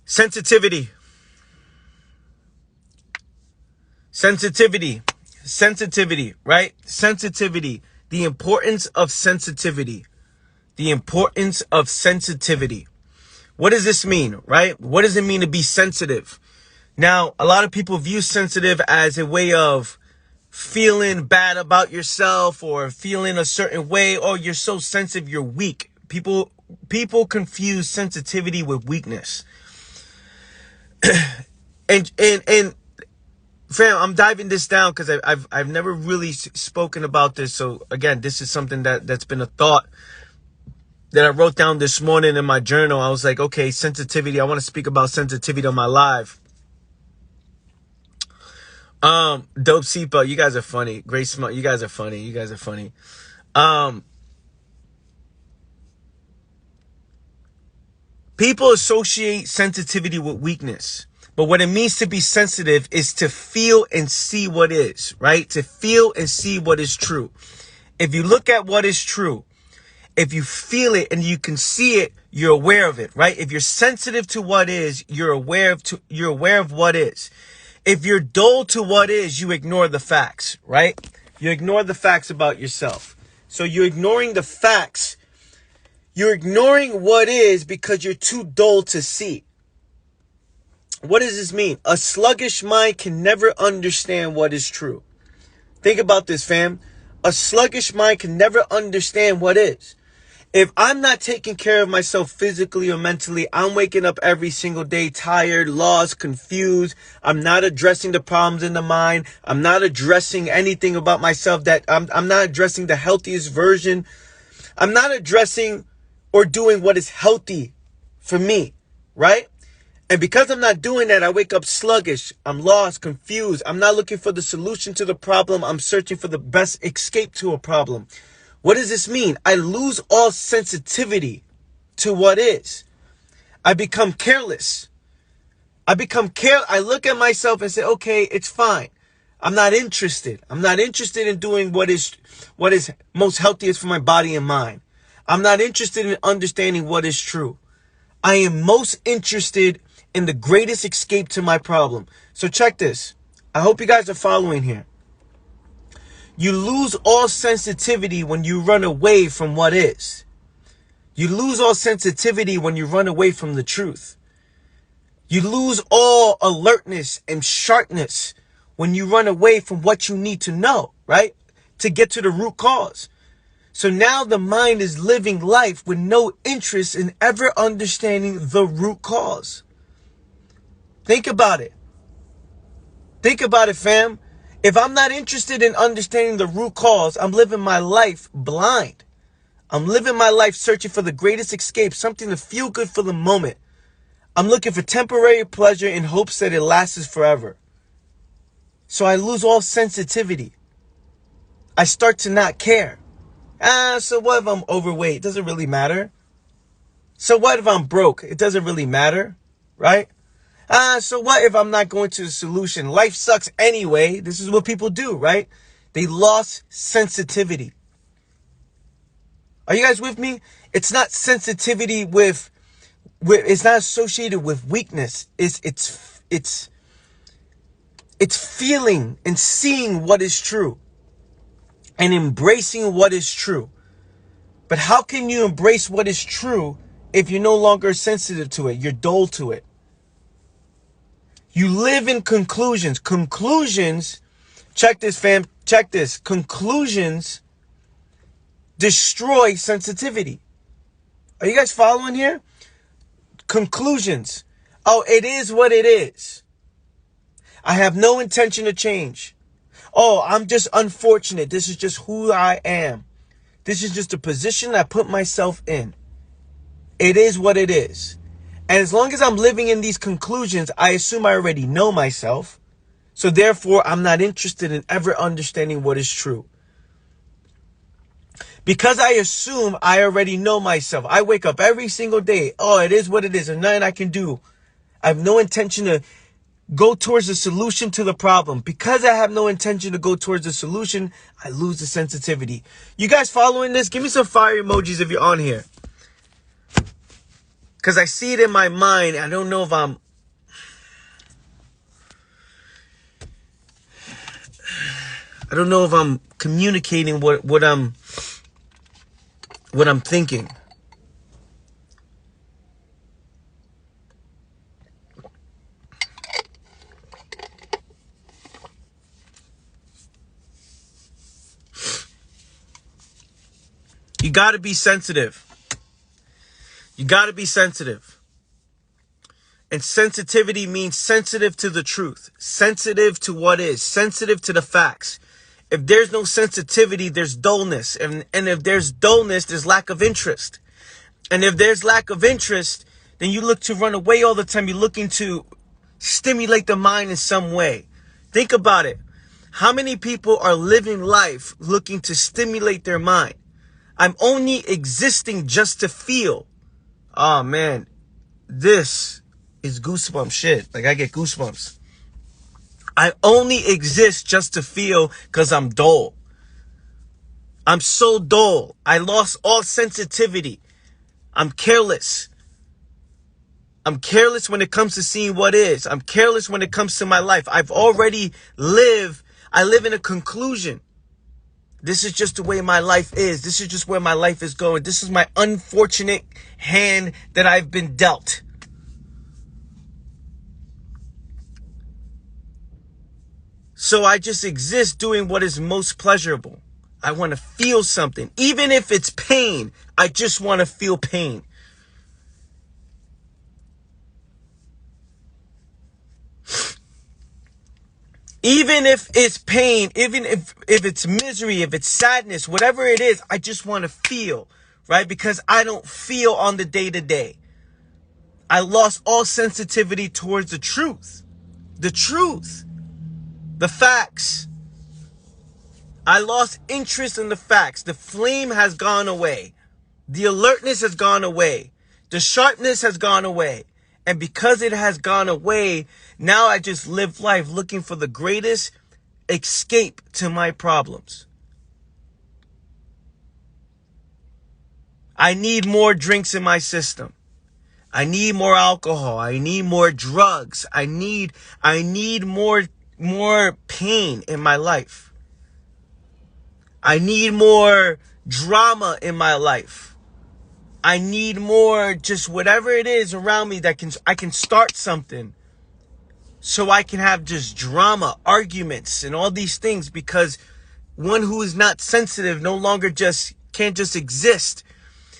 Sensitivity. Sensitivity. Sensitivity, right? Sensitivity. The importance of sensitivity. The importance of sensitivity. What does this mean, right? What does it mean to be sensitive? Now, a lot of people view sensitive as a way of feeling bad about yourself or feeling a certain way. Oh, you're so sensitive, you're weak. People confuse sensitivity with weakness. and fam, I'm diving this down because I've never really spoken about this. So again, this is something that's been a thought that I wrote down this morning in my journal. I was like, okay, sensitivity. I want to speak about sensitivity on my live. Dope Sepa, you guys are funny. Great Smart, you guys are funny. You guys are funny. People associate sensitivity with weakness. But what it means to be sensitive is to feel and see what is, right? To feel and see what is true. If you look at what is true, if you feel it and you can see it, you're aware of it, right? If you're sensitive to what is, you're aware of what is. If you're dull to what is, you ignore the facts, right? You ignore the facts about yourself. So you're ignoring the facts. You're ignoring what is because you're too dull to see. What does this mean? A sluggish mind can never understand what is true. Think about this, fam. A sluggish mind can never understand what is. If I'm not taking care of myself physically or mentally, I'm waking up every single day tired, lost, confused. I'm not addressing the problems in the mind. I'm not addressing anything about myself that I'm not addressing the healthiest version. I'm not addressing or doing what is healthy for me, right? And because I'm not doing that, I wake up sluggish. I'm lost, confused. I'm not looking for the solution to the problem. I'm searching for the best escape to a problem. What does this mean? I lose all sensitivity to what is. I become careless. I look at myself and say, okay, it's fine. I'm not interested. I'm not interested in doing what is most healthiest for my body and mind. I'm not interested in understanding what is true. I am most interested in the greatest escape to my problem. So check this. I hope you guys are following here. You lose all sensitivity when you run away from what is. You lose all sensitivity when you run away from the truth. You lose all alertness and sharpness when you run away from what you need to know, right? To get to the root cause. So now the mind is living life with no interest in ever understanding the root cause. Think about it. Think about it, fam. If I'm not interested in understanding the root cause, I'm living my life blind. I'm living my life searching for the greatest escape, something to feel good for the moment. I'm looking for temporary pleasure in hopes that it lasts forever. So I lose all sensitivity. I start to not care. So what if I'm overweight? It doesn't really matter. So what if I'm broke? It doesn't really matter, right? So what if I'm not going to the solution? Life sucks anyway. This is what people do, right? They lost sensitivity. Are you guys with me? It's not sensitivity with it's not associated with weakness. It's feeling and seeing what is true and embracing what is true. But how can you embrace what is true if you're no longer sensitive to it? You're dull to it. You live in conclusions. Conclusions, check this, fam. Check this. Conclusions destroy sensitivity. Are you guys following here? Conclusions. Oh, it is what it is. I have no intention to change. Oh, I'm just unfortunate. This is just who I am. This is just a position I put myself in. It is what it is. And as long as I'm living in these conclusions, I assume I already know myself. So therefore, I'm not interested in ever understanding what is true. Because I assume I already know myself. I wake up every single day. Oh, it is what it is. There's nothing I can do. I have no intention to go towards the solution to the problem. Because I have no intention to go towards the solution, I lose the sensitivity. You guys following this? Give me some fire emojis if you're on here. Because I see it in my mind. I don't know if I'm communicating what I'm thinking. You got to be sensitive. You got to be sensitive. And sensitivity means sensitive to the truth, sensitive to what is, sensitive to the facts. If there's no sensitivity, there's dullness. And if there's dullness, there's lack of interest. And if there's lack of interest, then you look to run away all the time. You're looking to stimulate the mind in some way. Think about it. How many people are living life looking to stimulate their mind? I'm only existing just to feel. Oh man, this is goosebump shit. Like I get goosebumps. I only exist just to feel because I'm dull. I'm so dull. I lost all sensitivity. I'm careless. I'm careless when it comes to seeing what is. I'm careless when it comes to my life. I live in a conclusion. This is just the way my life is. This is just where my life is going. This is my unfortunate hand that I've been dealt. So I just exist doing what is most pleasurable. I want to feel something. Even if it's pain, I just want to feel pain. Even if it's pain, even if it's misery, if it's sadness, whatever it is, I just want to feel, right? Because I don't feel on the day-to-day. I lost all sensitivity towards the truth, the facts. I lost interest in the facts. The flame has gone away. The alertness has gone away. The sharpness has gone away. And because it has gone away, now I just live life looking for the greatest escape to my problems. I need more drinks in my system. I need more alcohol. I need more drugs. I need more pain in my life. I need more drama in my life. I need more just whatever it is around me that I can start something. So I can have just drama, arguments, and all these things, because one who is not sensitive no longer can't just exist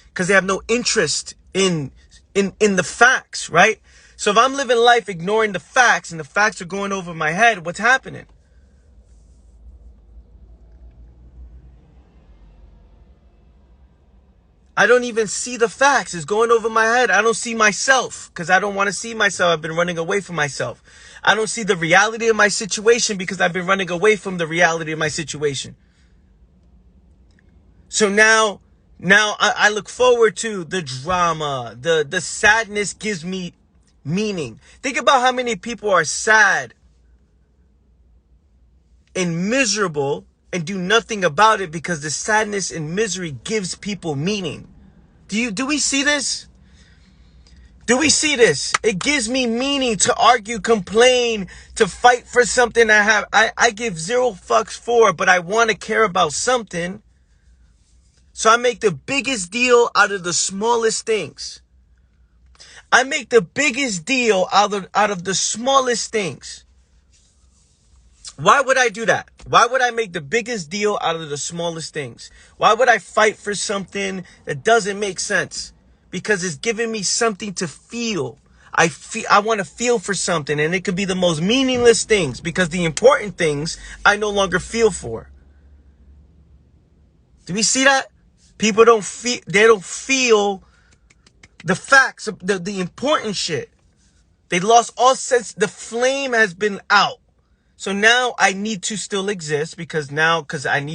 because they have no interest in the facts, right? So if I'm living life ignoring the facts and the facts are going over my head, what's happening? I don't even see the facts. It's going over my head. I don't see myself because I don't want to see myself. I've been running away from myself. I don't see the reality of my situation because I've been running away from the reality of my situation. So now I look forward to the drama. The sadness gives me meaning. Think about how many people are sad and miserable and do nothing about it because the sadness and misery gives people meaning. Do we see this? Do we see this? It gives me meaning to argue, complain, to fight for something I give zero fucks for, but I want to care about something. So I make the biggest deal out of the smallest things. I make the biggest deal out of the smallest things. Why would I do that? Why would I make the biggest deal out of the smallest things? Why would I fight for something that doesn't make sense? Because it's giving me something to feel. I want to feel for something, and it could be the most meaningless things, because the important things I no longer feel for. Do we see that? People don't feel the facts, the important shit. They lost all sense. The flame has been out. So now I need to still exist because I'm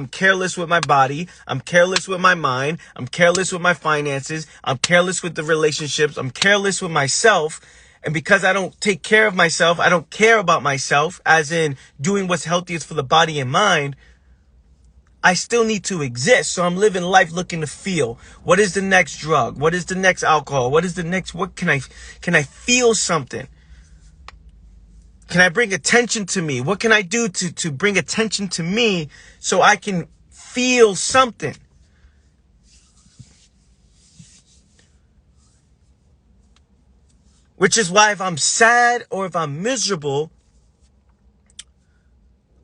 careless with my body. I'm careless with my mind. I'm careless with my finances. I'm careless with the relationships. I'm careless with myself. And because I don't take care of myself, I don't care about myself, as in doing what's healthiest for the body and mind, I still need to exist. So I'm living life looking to feel. What is the next drug? What is the next alcohol? What is the next, what can I feel something? Can I bring attention to me? What can I do to bring attention to me so I can feel something? Which is why if I'm sad or if I'm miserable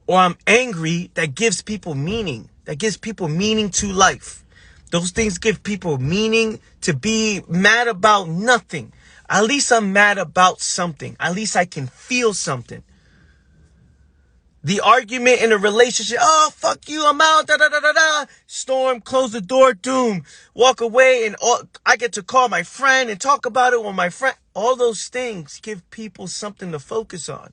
or I'm angry, that gives people meaning. That gives people meaning to life. Those things give people meaning. To be mad about nothing. At least I'm mad about something. At least I can feel something. The argument in a relationship, oh, fuck you, I'm out, da da da da da. Storm, close the door, doom. Walk away, and I get to call my friend and talk about it with my friend. All those things give people something to focus on.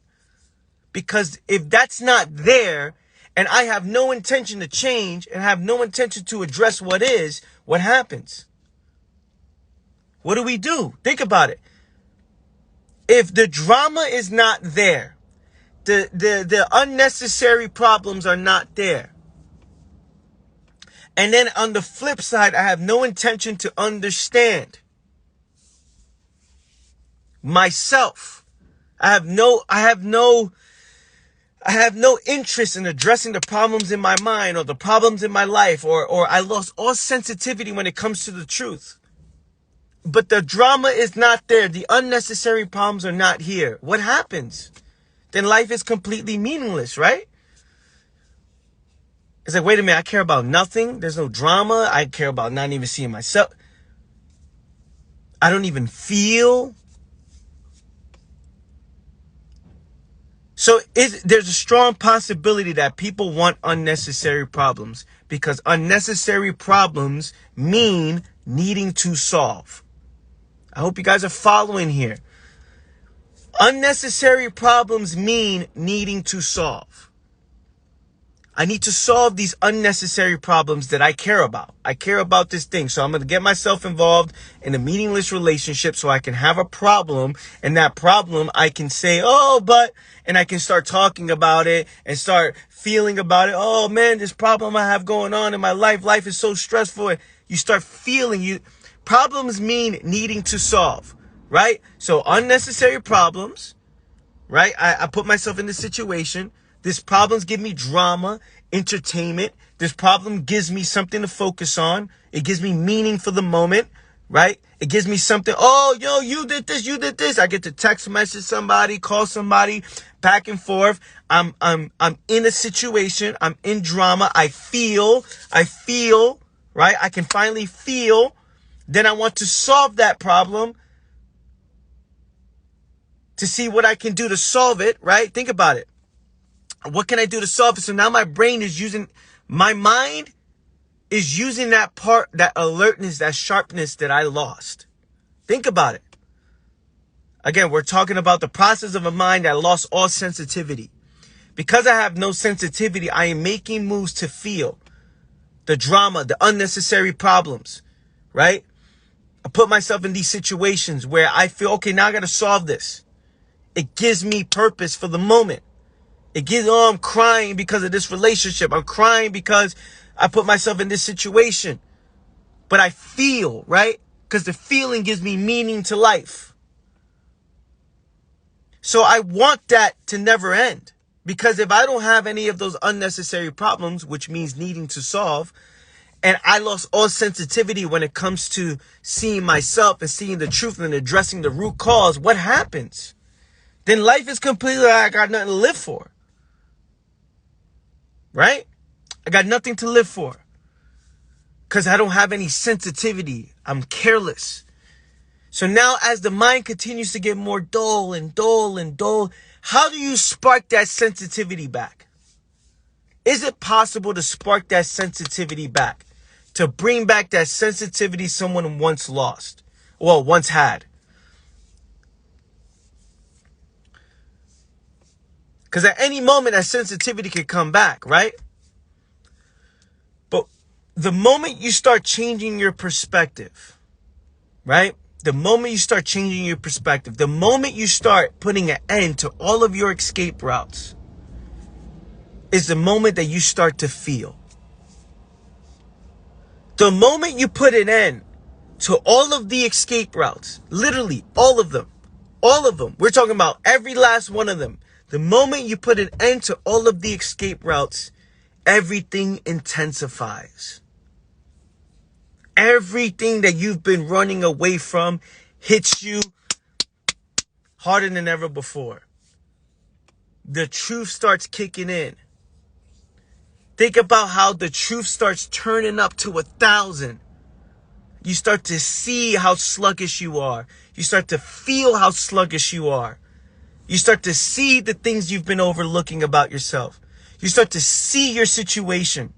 Because if that's not there, and I have no intention to change, and have no intention to address what is, what happens? What do? Think about it. If the drama is not there, the unnecessary problems are not there. And then on the flip side, I have no intention to understand myself. I have no interest in addressing the problems in my mind or the problems in my life, or I lost all sensitivity when it comes to the truth. But the drama is not there. The unnecessary problems are not here. What happens? Then life is completely meaningless, right? It's like, wait a minute, I care about nothing. There's no drama. I care about not even seeing myself. I don't even feel. So there's a strong possibility that people want unnecessary problems, because unnecessary problems mean needing to solve. I hope you guys are following here. Unnecessary problems mean needing to solve. I need to solve these unnecessary problems that I care about. I care about this thing. So I'm going to get myself involved in a meaningless relationship so I can have a problem. And that problem I can say, oh, but, and I can start talking about it and start feeling about it. Oh man, this problem I have going on in my life. Life is so stressful. And you start feeling problems mean needing to solve. Right? So unnecessary problems, right? I put myself in this situation. This problems give me drama, entertainment. This problem gives me something to focus on. It gives me meaning for the moment, right? It gives me something. Oh, yo, you did this. I get to text message somebody, call somebody, back and forth. I'm in a situation. I'm in drama. I feel, right? I can finally feel. Then I want to solve that problem, to see what I can do to solve it, right? Think about it. What can I do to solve it? So now my mind is using that part, that alertness, that sharpness that I lost. Think about it. Again, we're talking about the process of a mind that lost all sensitivity. Because I have no sensitivity, I am making moves to feel the drama, the unnecessary problems, right? I put myself in these situations where I feel, okay, now I got to solve this. It gives me purpose for the moment. It gives, oh, I'm crying because of this relationship. I'm crying because I put myself in this situation. But I feel, right? Because the feeling gives me meaning to life. So I want that to never end. Because if I don't have any of those unnecessary problems, which means needing to solve, and I lost all sensitivity when it comes to seeing myself and seeing the truth and addressing the root cause, what happens? Then life is completely, I got nothing to live for. Right? I got nothing to live for. Because I don't have any sensitivity. I'm careless. So now as the mind continues to get more dull and dull and dull, how do you spark that sensitivity back? Is it possible to spark that sensitivity back? To bring back that sensitivity someone once lost? Well, once had. Because at any moment, that sensitivity could come back, right? But the moment you start changing your perspective, right? The moment you start changing your perspective, the moment you start putting an end to all of your escape routes, is the moment that you start to feel. The moment you put an end to all of the escape routes, literally all of them, we're talking about every last one of them. The moment you put an end to all of the escape routes, everything intensifies. Everything that you've been running away from hits you harder than ever before. The truth starts kicking in. Think about how the truth starts turning up to 1,000. You start to see how sluggish you are. You start to feel how sluggish you are. You start to see the things you've been overlooking about yourself. You start to see your situation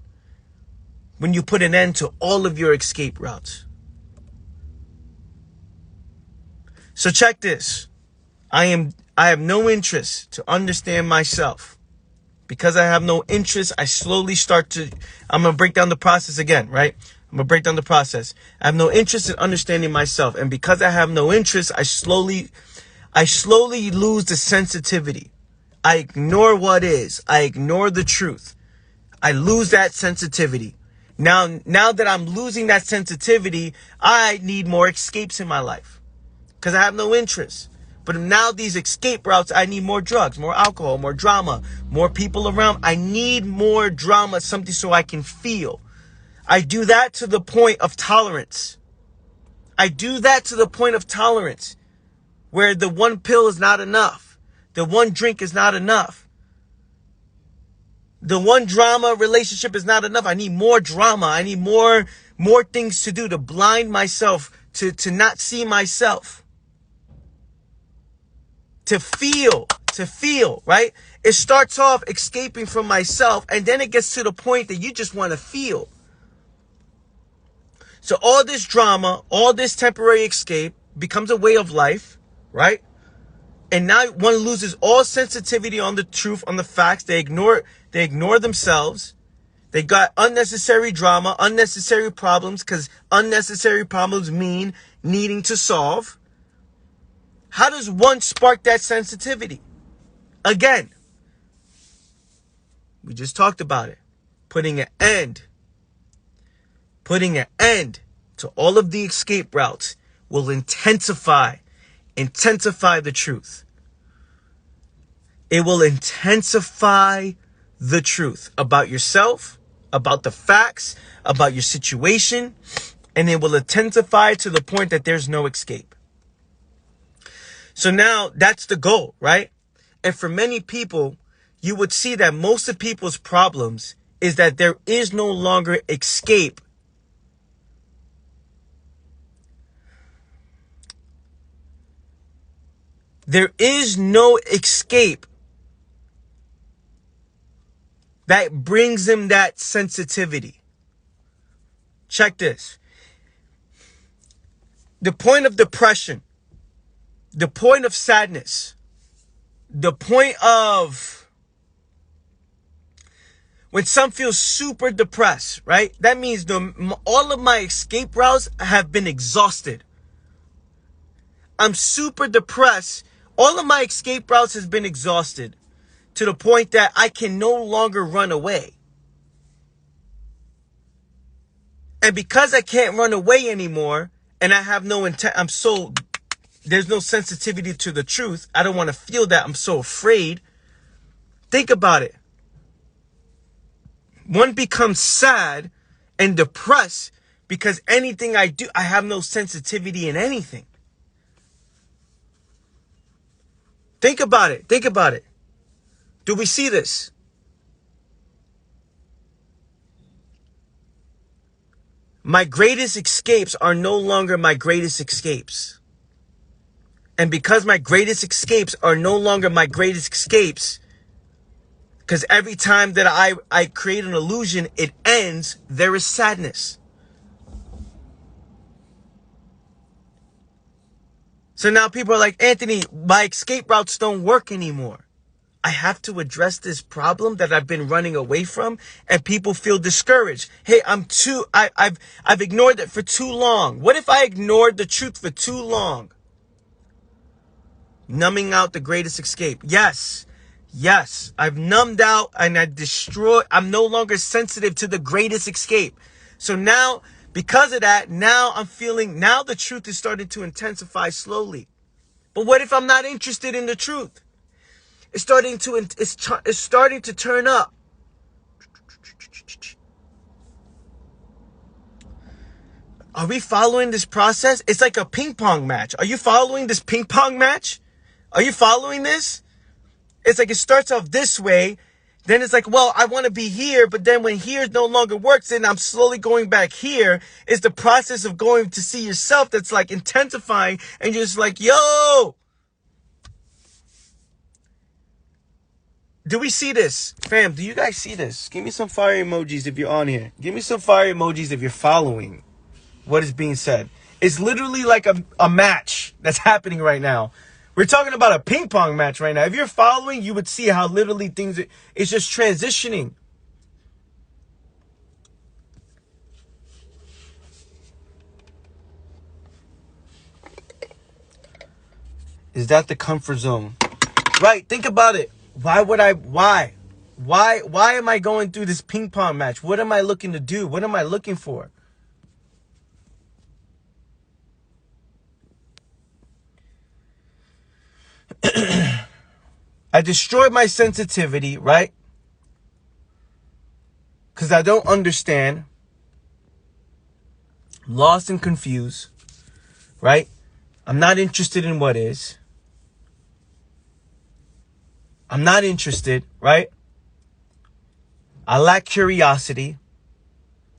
when you put an end to all of your escape routes. So check this. I have no interest to understand myself. Because I have no interest, I slowly I'm going to break down the process again, right? I'm going to break down the process. I have no interest in understanding myself. And because I have no interest, I slowly lose the sensitivity. I ignore what is. I ignore the truth. I lose that sensitivity. Now that I'm losing that sensitivity, I need more escapes in my life. Because I have no interest. But now these escape routes, I need more drugs, more alcohol, more drama, more people around. I need more drama, something so I can feel. I do that to the point of tolerance. Where the one pill is not enough. The one drink is not enough. The one drama relationship is not enough. I need more drama. I need more things to do to blind myself, to not see myself. To feel, right? It starts off escaping from myself, and then it gets to the point that you just want to feel. So all this drama, all this temporary escape becomes a way of life, right? And now one loses all sensitivity on the truth, on the facts. They ignore themselves. They got unnecessary drama, unnecessary problems, because unnecessary problems mean needing to solve. How does one spark that sensitivity? Again, we just talked about it. Putting an end to all of the escape routes will intensify the truth. It will intensify the truth about yourself, about the facts, about your situation, and it will intensify to the point that there's no escape. So now that's the goal, right? And for many people, you would see that most of people's problems is that there is no longer escape. There is no escape that brings them that sensitivity. Check this. The point of depression, the point of sadness, the point of when some feel super depressed, right? That means all of my escape routes have been exhausted. I'm super depressed. All of my escape routes has been exhausted to the point that I can no longer run away. And because I can't run away anymore, and I have no intent, there's no sensitivity to the truth. I don't want to feel that. I'm so afraid. Think about it. One becomes sad and depressed because anything I do, I have no sensitivity in anything. Think about it. Do we see this? My greatest escapes are no longer my greatest escapes. And because my greatest escapes are no longer my greatest escapes, because every time that I create an illusion, it ends, there is sadness. So now people are like, Anthony, my escape routes don't work anymore. I have to address this problem that I've been running away from, and people feel discouraged. Hey, I've ignored it for too long. What if I ignored the truth for too long? Numbing out the greatest escape. Yes, I've numbed out and I'm no longer sensitive to the greatest escape. So now Because of that, now the truth is starting to intensify slowly. But what if I'm not interested in the truth? It's starting to turn up. Are we following this process? It's like a ping pong match. Are you following this ping pong match? Are you following this? It's like it starts off this way. Then it's like, well, I want to be here. But then when here no longer works, then I'm slowly going back here. It's the process of going to see yourself that's like intensifying. And you're just like, yo. Do we see this? Fam, do you guys see this? Give me some fire emojis if you're on here. Give me some fire emojis if you're following what is being said. It's literally like a match that's happening right now. We're talking about a ping pong match right now. If you're following, you would see how literally it's just transitioning. Is that the comfort zone? Right, think about it. Why am I going through this ping pong match? What am I looking to do? What am I looking for? I destroyed my sensitivity, right? Because I don't understand. Lost and confused, right? I'm not interested in what is. I'm not interested, right? I lack curiosity.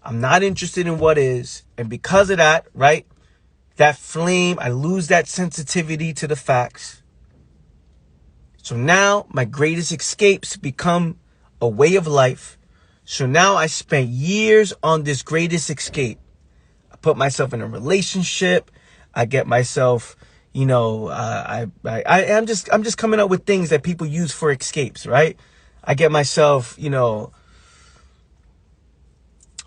I'm not interested in what is. And because of that, right? That flame, I lose that sensitivity to the facts. So now my greatest escapes become a way of life. So now I spent years on this greatest escape. I put myself in a relationship. I get myself, I'm just coming up with things that people use for escapes, right? I get myself,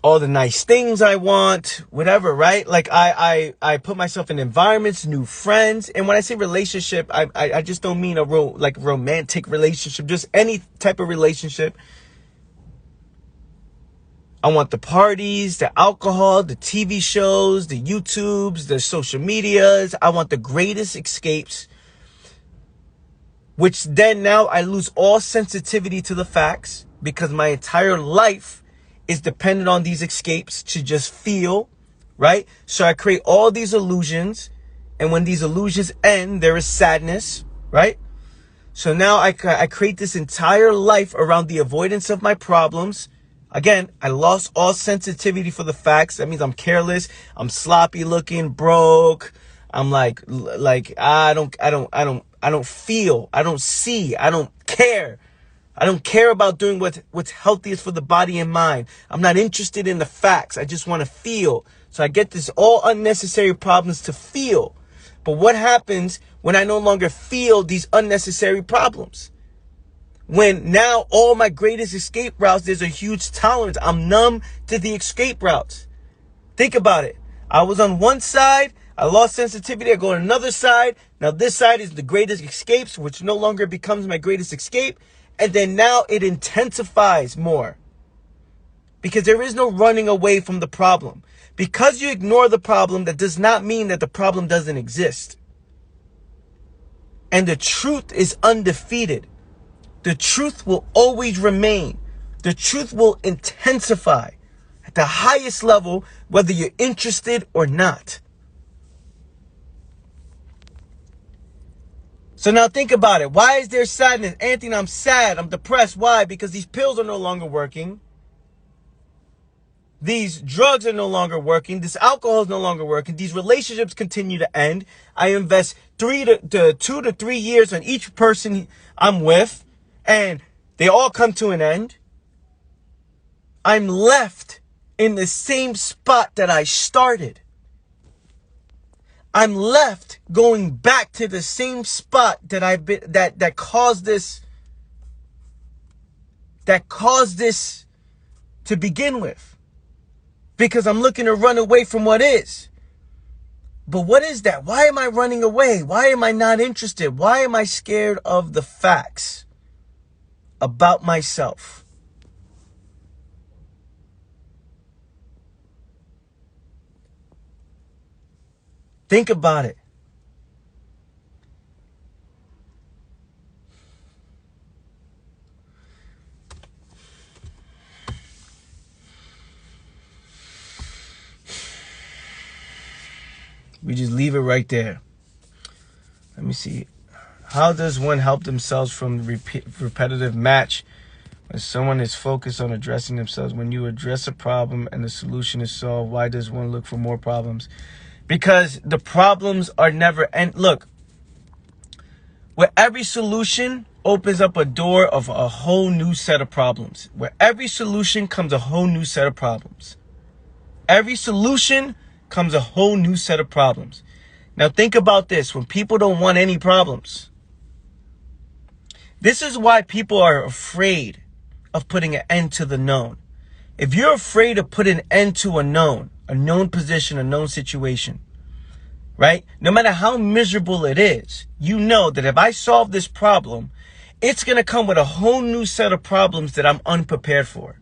all the nice things I want, whatever, right? Like I put myself in environments, new friends. And when I say relationship, I just don't mean romantic relationship, just any type of relationship. I want the parties, the alcohol, the TV shows, the YouTubes, the social medias. I want the greatest escapes, which then now I lose all sensitivity to the facts because my entire life is dependent on these escapes to just feel, right? So I create all these illusions. And when these illusions end, there is sadness, right? So now I create this entire life around the avoidance of my problems. Again, I lost all sensitivity for the facts. That means I'm careless. I'm sloppy looking, broke. I'm like I don't feel. I don't see. I don't care. I don't care about doing what's healthiest for the body and mind. I'm not interested in the facts. I just want to feel. So I get this all unnecessary problems to feel. But what happens when I no longer feel these unnecessary problems? When now all my greatest escape routes, there's a huge tolerance. I'm numb to the escape routes. Think about it. I was on one side. I lost sensitivity. I go on another side. Now this side is the greatest escapes, which no longer becomes my greatest escape. And then now it intensifies more. Because there is no running away from the problem. Because you ignore the problem, that does not mean that the problem doesn't exist. And the truth is undefeated. The truth will always remain. The truth will intensify at the highest level, whether you're interested or not. So now think about it. Why is there sadness? Anthony, I'm sad. I'm depressed. Why? Because these pills are no longer working. These drugs are no longer working. This alcohol is no longer working. These relationships continue to end. I invest 2 to 3 years on each person I'm with, and they all come to an end. I'm left in the same spot that I started. I'm left going back to the same spot that I've been, that caused this to begin with. Because I'm looking to run away from what is. But what is that? Why am I running away? Why am I not interested? Why am I scared of the facts about myself? Think about it. We just leave it right there. Let me see. How does one help themselves from repetitive match when someone is focused on addressing themselves? When you address a problem and the solution is solved, why does one look for more problems? Because the problems are never end. Look, where every solution opens up a door of a whole new set of problems. Where every solution comes a whole new set of problems. Every solution comes a whole new set of problems. Now think about this. When people don't want any problems, this is why people are afraid of putting an end to the known. If you're afraid of putting an end to a known position, a known situation, right? No matter how miserable it is, you know that if I solve this problem, it's going to come with a whole new set of problems that I'm unprepared for.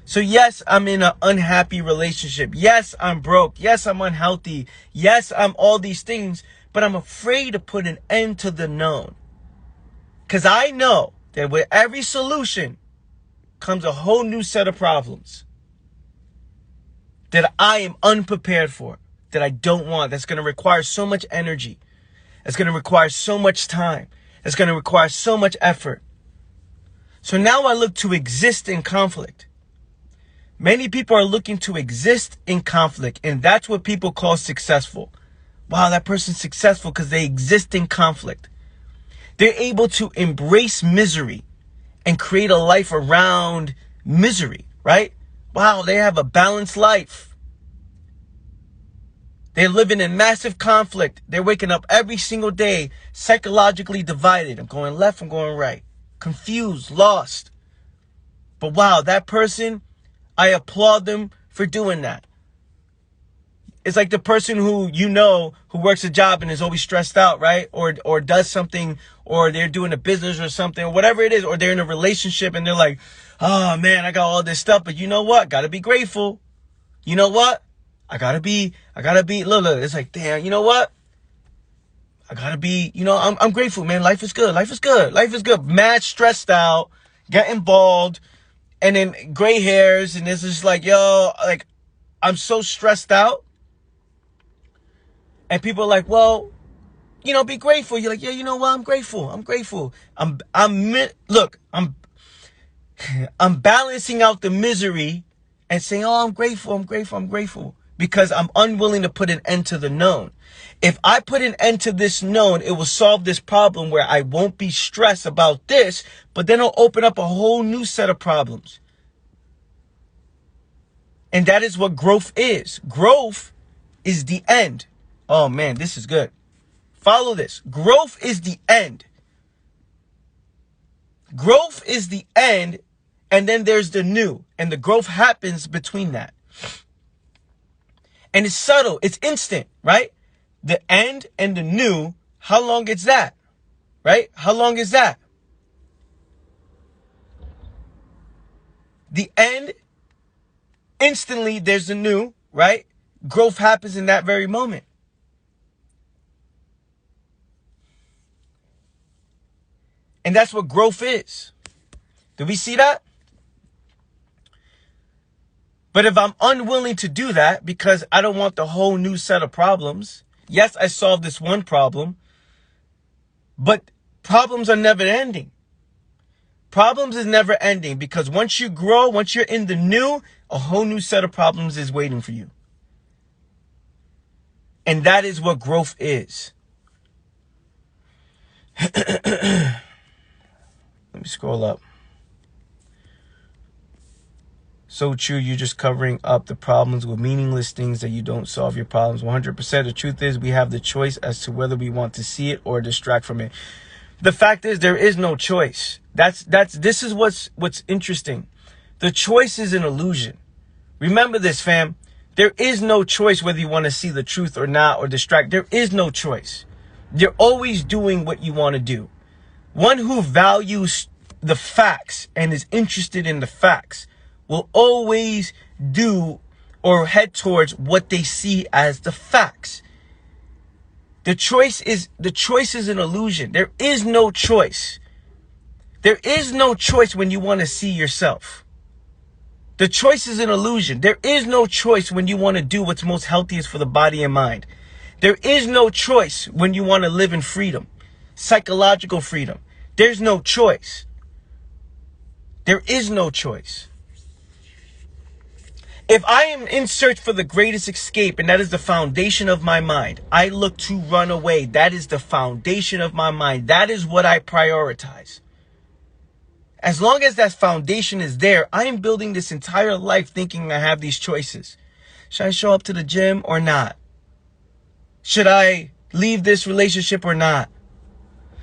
So yes, I'm in an unhappy relationship. Yes, I'm broke. Yes, I'm unhealthy. Yes, I'm all these things, but I'm afraid to put an end to the known. Because I know that with every solution comes a whole new set of problems that I am unprepared for, that I don't want, that's going to require so much energy. That's going to require so much time. That's going to require so much effort. So now I look to exist in conflict. Many people are looking to exist in conflict, and that's what people call successful. Wow, that person's successful because they exist in conflict. They're able to embrace misery and create a life around misery, right? Wow, they have a balanced life. They're living in massive conflict. They're waking up every single day psychologically divided. I'm going left, I'm going right. Confused, lost. But wow, that person, I applaud them for doing that. It's like the person who works a job and is always stressed out, right? Or does something, or they're doing a business or something, or whatever it is, or they're in a relationship and they're like, oh man, I got all this stuff, but you know what? Gotta be grateful. You know what? I gotta be, look, it's like, damn, you know what? I gotta be, I'm grateful, man. Life is good. Life is good. Life is good. Mad stressed out, getting bald, and then gray hairs, and it's just like, yo, like, I'm so stressed out. And people are like, well, be grateful. You're like, yeah, you know what? I'm grateful. I'm grateful. I'm balancing out the misery and saying, oh, I'm grateful. I'm grateful. I'm grateful. Because I'm unwilling to put an end to the known. If I put an end to this known, it will solve this problem where I won't be stressed about this, but then it'll open up a whole new set of problems. And that is what growth is. Growth is the end. Oh man, this is good. Follow this. Growth is the end. Growth is the end, and then there's the new. And the growth happens between that. And it's subtle. It's instant, right? The end and the new, how long is that? Right? How long is that? The end, instantly there's the new, right? Growth happens in that very moment. And that's what growth is. Do we see that? But if I'm unwilling to do that because I don't want the whole new set of problems, yes, I solved this one problem, but problems are never ending. Problems is never ending because once you grow, once you're in the new, a whole new set of problems is waiting for you. And that is what growth is. Let me scroll up. So true, you're just covering up the problems with meaningless things that you don't solve your problems. 100%. The truth is we have the choice as to whether we want to see it or distract from it. The fact is there is no choice. This is what's interesting. The choice is an illusion. Remember this, fam. There is no choice whether you want to see the truth or not or distract. There is no choice. You're always doing what you want to do. One who values the facts and is interested in the facts will always do or head towards what they see as the facts. The choice is an illusion. There is no choice. There is no choice when you want to see yourself. The choice is an illusion. There is no choice when you want to do what's most healthiest for the body and mind. There is no choice when you want to live in freedom, psychological freedom. There's no choice. There is no choice. If I am in search for the greatest escape, and that is the foundation of my mind, I look to run away. That is the foundation of my mind. That is what I prioritize. As long as that foundation is there, I am building this entire life thinking I have these choices. Should I show up to the gym or not? Should I leave this relationship or not?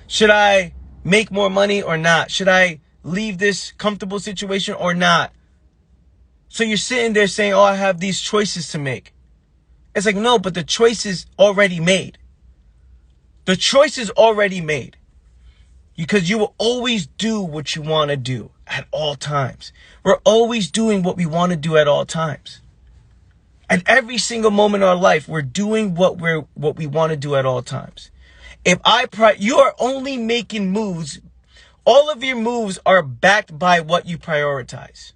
Should I make more money or not? Should I leave this comfortable situation or not? So you're sitting there saying, oh, I have these choices to make. It's like, no, but the choice is already made. The choice is already made. Because you will always do what you want to do at all times. We're always doing what we want to do at all times. At every single moment in our life, we're doing what we want to do at all times. You are only making moves. All of your moves are backed by what you prioritize.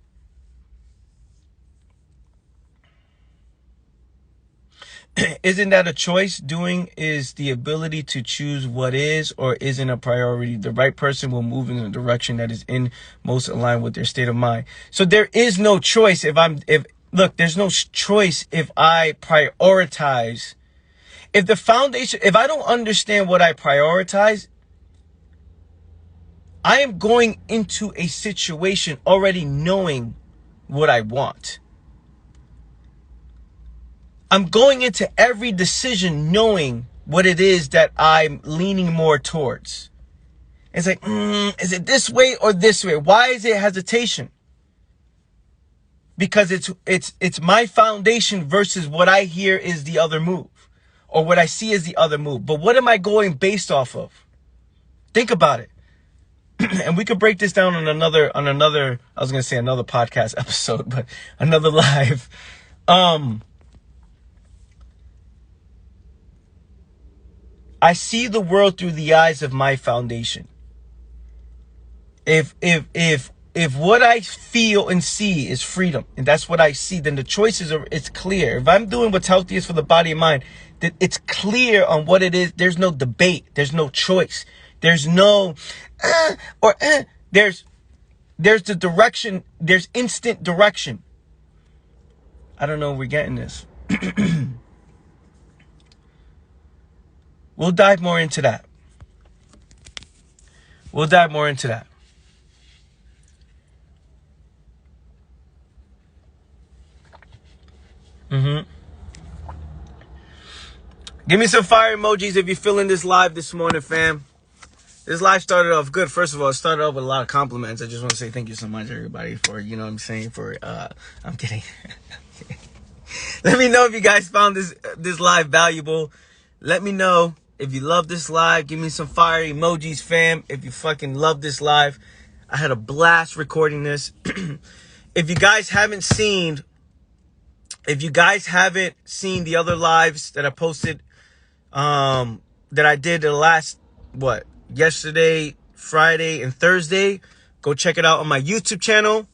Isn't that a choice? Doing is the ability to choose what is or isn't a priority. The right person will move in the direction that is in most aligned with their state of mind. So there is no choice there's no choice if I prioritize. If I don't understand what I prioritize, I am going into a situation already knowing what I want. I'm going into every decision knowing what it is that I'm leaning more towards. It's like, is it this way or this way? Why is it hesitation? Because it's my foundation versus what I hear is the other move, or what I see is the other move. But what am I going based off of? Think about it. And we could break this down on another, I was going to say another podcast episode, but another live. I see the world through the eyes of my foundation. If what I feel and see is freedom, and that's what I see, then the choices it's clear. If I'm doing what's healthiest for the body and mind, then it's clear on what it is. There's no debate. There's no choice. There's no There's the direction. There's instant direction. I don't know if we're getting this. We'll dive more into that. Give me some fire emojis if you're feeling this live this morning, fam. This live started off good. First of all, it started off with a lot of compliments. I just want to say thank you so much, everybody, for, you know what I'm saying, I'm kidding. Let me know if you guys found this live valuable. Let me know if you love this live. Give me some fire emojis, fam. If you fucking love this live. I had a blast recording this. If you guys haven't seen the other lives that I posted, that I did the last, yesterday, Friday, and Thursday, go check it out on my YouTube channel.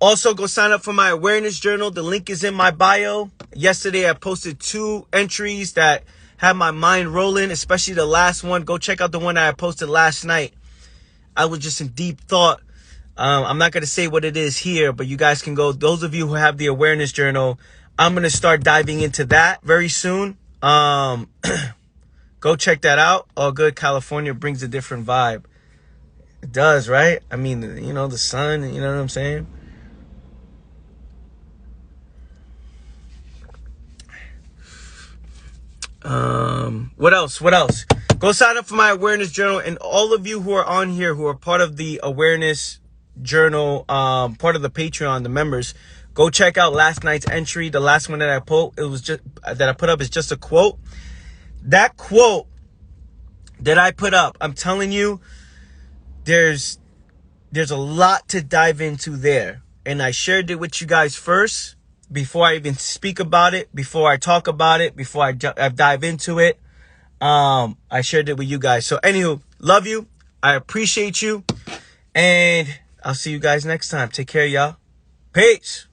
Also go sign up for my awareness journal. The link is in my bio. Yesterday I posted 2 entries that had my mind rolling, especially the last one. Go check out the one that I posted last night. I was just in deep thought. I'm not going to say what it is here, but you guys can go. Those of you who have the awareness journal, I'm going to start diving into that very soon. Go check that out. All good. California brings a different vibe. It does, right? I mean, you know, the sun, you know what I'm saying? What else? Go sign up for my awareness journal. And all of you who are on here, who are part of the awareness journal, part of the Patreon, the members, go check out last night's entry. The last one that I put up is just a quote. That quote that I put up, I'm telling you, there's a lot to dive into there. And I shared it with you guys first. before I even speak about it, before I talk about it, before I dive into it. I shared it with you guys. So anywho, love you. I appreciate you. And I'll see you guys next time. Take care, y'all. Peace.